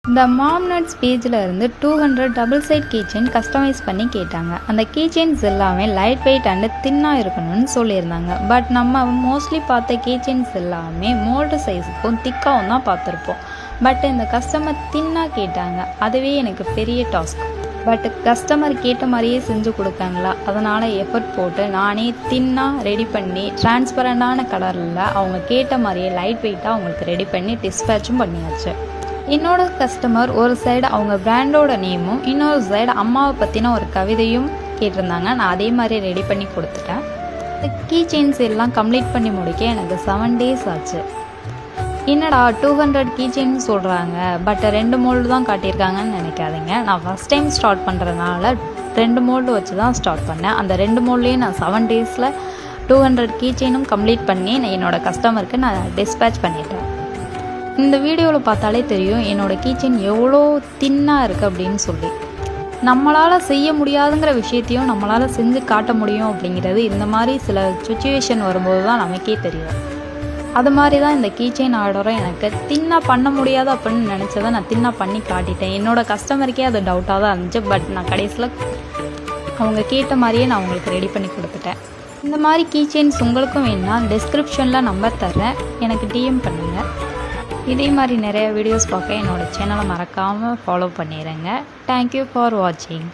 இந்த மாம்நட்ஸ் பேஜில் இருந்து 200 டபுள் சைட் கீச்செயின் கஸ்டமைஸ் பண்ணி கேட்டாங்க. அந்த கீச்செயின்ஸ் எல்லாமே லைட் வெயிட் அண்டு தின்னாக இருக்கணும்னு சொல்லியிருந்தாங்க. பட் நம்ம மோஸ்ட்லி பார்த்த கீச்செயின்ஸ் எல்லாமே மோல்டு சைஸுக்கும் திக்காகவும் தான் பார்த்துருப்போம். பட் இந்த கஸ்டமர் தின்னாக கேட்டாங்க. அதுவே எனக்கு பெரிய டாஸ்க். பட் கஸ்டமர் கேட்ட மாதிரியே செஞ்சு கொடுக்காங்களா, அதனால் எஃபர்ட் போட்டு நானே தின்னாக ரெடி பண்ணி டிரான்ஸ்பரண்டான கலரில் அவங்க கேட்ட மாதிரியே லைட் வெயிட்டாக அவங்களுக்கு ரெடி பண்ணி டிஸ்பேச்சும் பண்ணியாச்சு. என்னோட கஸ்டமர் ஒரு சைடு அவங்க பிராண்டோட நேமும் இன்னொரு சைடு அம்மாவை பற்றின ஒரு கவிதையும் கேட்டிருந்தாங்க. நான் அதே மாதிரி ரெடி பண்ணி கொடுத்துட்டேன். இந்த கீ செயின்ஸ் எல்லாம் கம்ப்ளீட் பண்ணி முடிக்க எனக்கு 7 days ஆச்சு. என்னடா 200 கீ செயின் சொல்கிறாங்க, பட் 2 மோல்டு தான் காட்டியிருக்காங்கன்னு நினைக்காதீங்க. நான் ஃபஸ்ட் டைம் ஸ்டார்ட் பண்ணுறதுனால 2 மோல்டு வச்சு தான் ஸ்டார்ட் பண்ணேன். அந்த 2 மோல்ட்லேயும் நான் 7 daysல 200 கீ செயினும் கம்ப்ளீட் பண்ணி என்னோடய கஸ்டமருக்கு நான் டிஸ்பேச் பண்ணிட்டேன். இந்த வீடியோவில் பார்த்தாலே தெரியும் என்னோடய கீச்செயின் எவ்வளோ தின்னாக இருக்குது அப்படின்னு சொல்லி. நம்மளால் செய்ய முடியாதுங்கிற விஷயத்தையும் நம்மளால் செஞ்சு காட்ட முடியும் அப்படிங்கிறது இந்த மாதிரி சில சுச்சுவேஷன் வரும்போது தான் நமக்கே தெரியும். அது மாதிரி தான் இந்த கீச்செயின் ஆர்டரும் எனக்கு தின்னாக பண்ண முடியாது அப்படின்னு நினச்சதை நான் தின்னாக பண்ணி காட்டிட்டேன். என்னோடய கஸ்டமருக்கே அது டவுட்டாக தான் இருந்துச்சு. பட் நான் கடைசியில் அவங்க கேட்ட மாதிரியே நான் அவங்களுக்கு ரெடி பண்ணி கொடுத்துட்டேன். இந்த மாதிரி கீச்செயின்ஸ் உங்களுக்கும் வேணும்னா டிஸ்கிரிப்ஷனில் நம்பர் தரேன், எனக்கு டிஎம் பண்ணுங்கள். இதே மாதிரி நிறைய வீடியோஸ் பார்க்க என்னோடய சேனலை மறக்காமல் ஃபாலோ பண்ணிடுங்க. தேங்க்யூ ஃபார் வாட்சிங்.